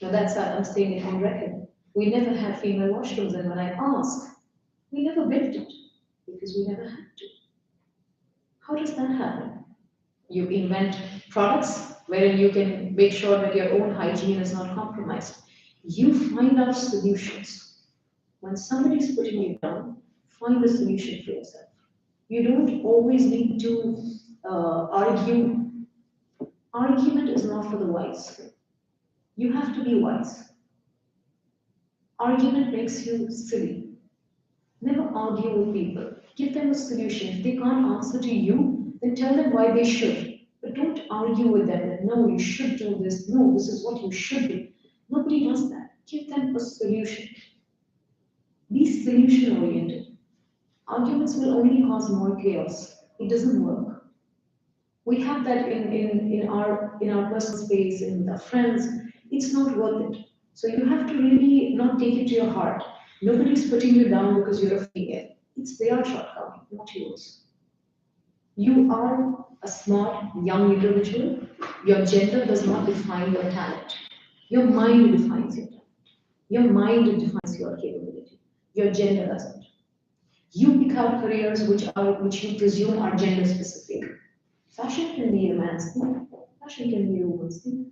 Now that's I'm saying it on record. We never had female washrooms, and when I asked, we never built it because we never had to. How does that happen? You invent products wherein you can make sure that your own hygiene is not compromised. You find out solutions. When somebody's putting you down, find a solution for yourself. You don't always need to argue. Argument is not for the wise. You have to be wise. Argument makes you silly. Never argue with people. Give them a solution. If they can't answer to you, then tell them why they should. But don't argue with them that no, you should do this. No, this is what you should do. Nobody does that. Give them a solution. Be solution oriented. Arguments will only cause more chaos. It doesn't work. We have that in our personal space, in our friends. It's not worth it. So you have to really not take it to your heart. Nobody's putting you down because you're a female. It's their shortcoming, not yours. You are a smart, young individual. Your gender does not define your talent. Your mind defines your talent. Your mind defines your capability. Your gender doesn't. You pick out careers which you presume are gender specific. Fashion can be a man's thing. Fashion can be a woman's thing.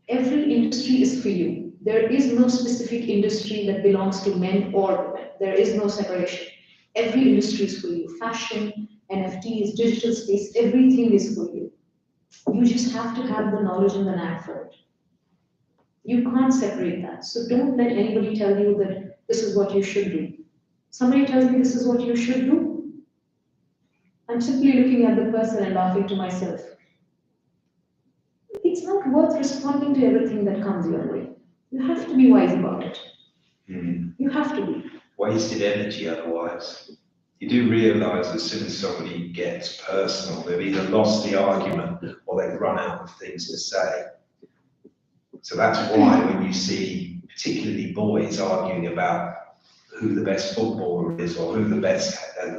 Every industry is for you. There is no specific industry that belongs to men or women. There is no separation. Every industry is for you. Fashion, NFTs, digital space, everything is for you. You just have to have the knowledge and the knack for it. You can't separate that. So don't let anybody tell you that this is what you should do. Somebody tells me this is what you should do. I'm simply looking at the person and laughing to myself. It's not worth responding to everything that comes your way. You have to be wise about it. You have to be. Wasted energy otherwise. You do realise as soon as somebody gets personal, they've either lost the argument or they've run out of things to say. So that's why when you see particularly boys arguing about who the best footballer is or who the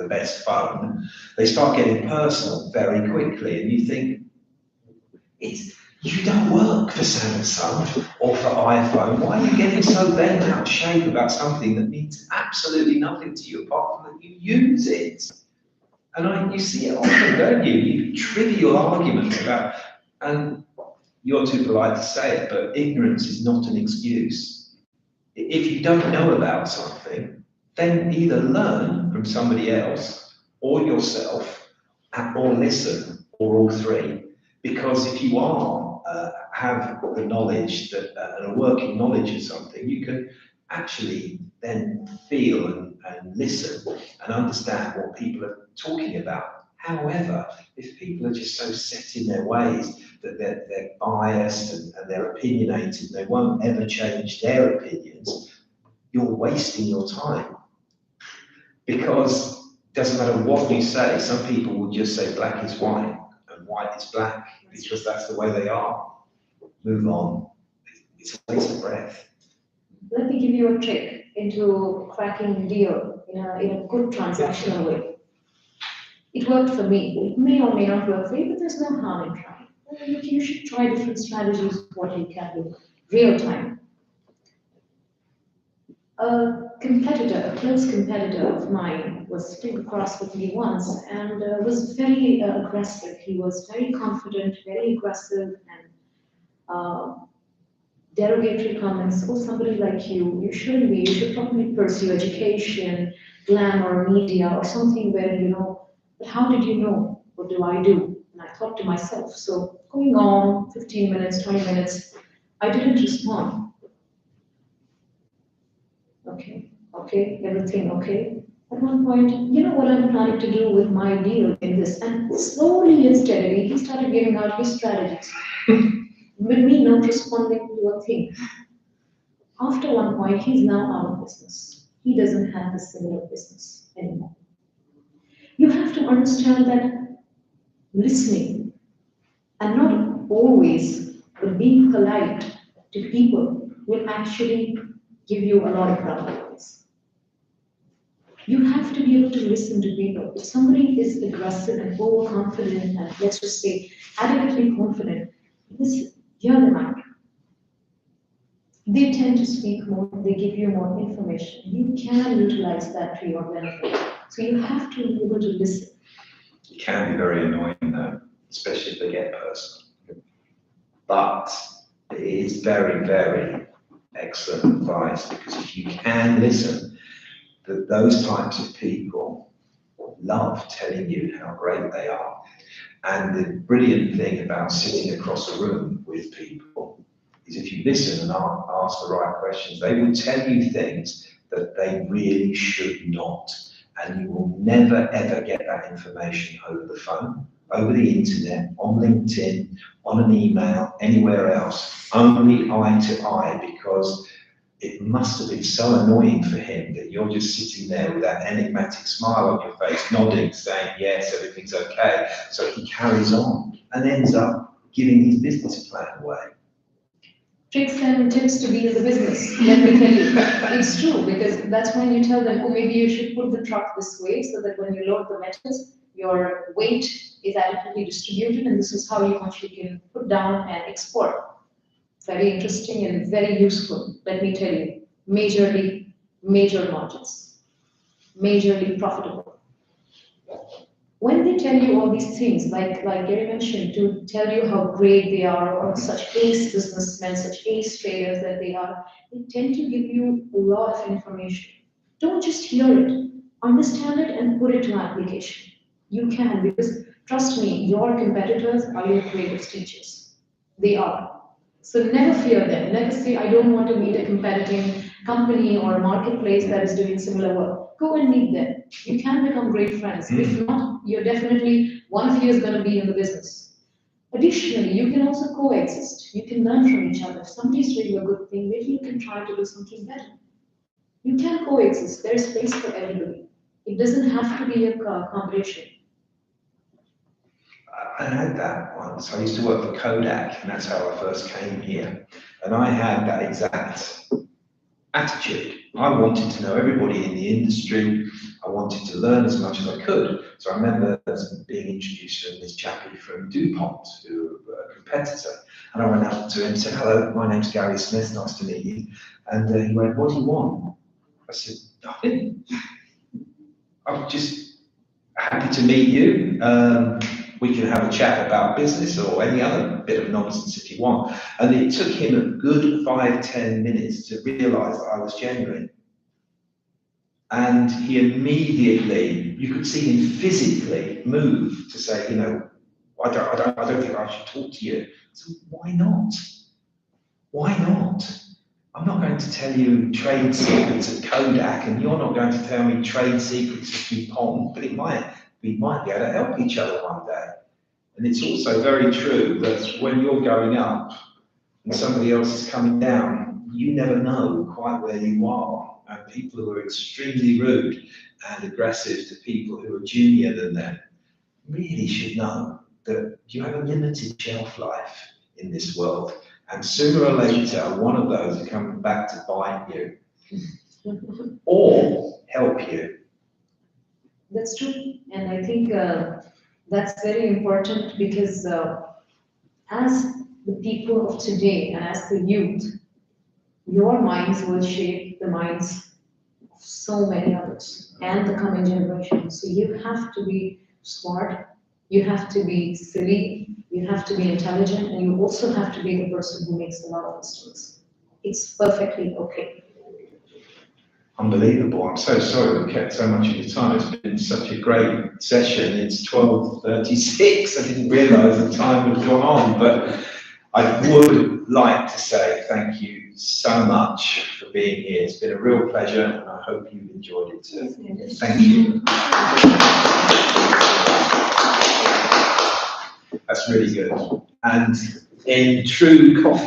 best phone, they start getting personal very quickly, and you think, you don't work for Samsung or for iPhone. Why are you getting so bent out of shape about something that means absolutely nothing to you apart from that you use it? And you see it often, don't you? You trivial arguments about, and you're too polite to say it, but ignorance is not an excuse. If you don't know about something, then either learn from somebody else or yourself, or listen, or all three. Because if you have the knowledge that and a working knowledge of something, you can actually then feel and listen and understand what people are talking about. However, if people are just so set in their ways that they're biased and they're opinionated, they won't ever change their opinions, you're wasting your time. Because it doesn't matter what you say, some people will just say black is white and white is black because that's the way they are. Move on. It's a waste of breath. Let me give you a trick into cracking a deal in a good transactional way. It worked for me. It may or may not work for you, but there's no harm in trying. You should try different strategies of what you can do. Real time. A close competitor of mine was sitting across with me once and was very aggressive. He was very confident, very aggressive, and derogatory comments. Oh, somebody like you shouldn't be. You should probably pursue education, glamour, media, or something where, but how did you know? What do I do? And I thought to myself, so going on 15 minutes, 20 minutes, I didn't respond. Okay, everything okay. At one point, you know what I'm planning to do with my deal in this? And slowly and steadily, he started giving out his strategies. With me not responding to a thing. After one point, he's now out of business. He doesn't have the similar business anymore. You have to understand that listening, and not always, but being polite to people will actually give you a lot of downloads. You have to be able to listen to people. If somebody is aggressive and overconfident and let's just say adequately confident, listen, hear them out. They tend to speak more, they give you more information. You can utilize that to your benefit. So you have to be able to listen. It can be very annoying though, especially if they get personal. But it is very, very excellent advice, because if you can listen, those types of people love telling you how great they are. And the brilliant thing about sitting across a room with people is if you listen and ask the right questions, they will tell you things that they really should not. and you will never ever get that information over the phone, over the internet, on LinkedIn, on an email, anywhere else, only eye to eye, because it must have been so annoying for him that you're just sitting there with that enigmatic smile on your face, nodding, saying, yes, everything's okay. So he carries on and ends up giving his business plan away. Tricks and tips to be in the business, let me tell you. It's true, because that's when you tell them, oh, maybe you should put the truck this way so that when you load the metals, your weight is adequately distributed, and this is how much you can put down and export. Very interesting and very useful, let me tell you. Major margins, majorly profitable. When they tell you all these things, like Gary mentioned, to tell you how great they are, or such ace businessmen, such ace traders that they are, they tend to give you a lot of information. Don't just hear it, understand it and put it to application. You can, because trust me, your competitors are your greatest teachers. They are. So never fear them. Never say, I don't want to meet a competing company or a marketplace that is doing similar work. Go and meet them. You can become great friends. If not, you're definitely, one of you is going to be in the business. Additionally, you can also coexist. You can learn from each other. If somebody's doing a good thing, maybe you can try to do something better. You can coexist. There's space for everybody. It doesn't have to be a competition. I had that once. I used to work for Kodak, and that's how I first came here. And I had that exact attitude. I wanted to know everybody in the industry. I wanted to learn as much as I could. So I remember being introduced to this chappie from DuPont, who was a competitor. And I went up to him and said, hello, my name's Gary Smith, nice to meet you. And he went, what do you want? I said, nothing. I'm just happy to meet you. We can have a chat about business or any other bit of nonsense if you want. And it took him a good 5-10 minutes to realise that I was genuine. And he immediately, you could see him physically move to say, you know, I don't think I should talk to you. So why not? Why not? I'm not going to tell you trade secrets at Kodak, and you're not going to tell me trade secrets at DuPont, but we might be able to help each other one day. And it's also very true that when you're going up and somebody else is coming down, you never know quite where you are. And people who are extremely rude and aggressive to people who are junior than them really should know that you have a limited shelf life in this world. And sooner or later, one of those is coming back to bite you or help you. That's true. And I think that's very important, because as the people of today and as the youth, your minds will shape the minds of so many others and the coming generation. So you have to be smart, you have to be silly, you have to be intelligent, and you also have to be the person who makes a lot of mistakes. It's perfectly okay. Unbelievable. I'm so sorry we kept so much of your time. It's been such a great session. It's 12:36. I didn't realise the time had gone on, but I would like to say thank you so much for being here. It's been a real pleasure, and I hope you've enjoyed it too. Thank you. That's really good. And in true coffee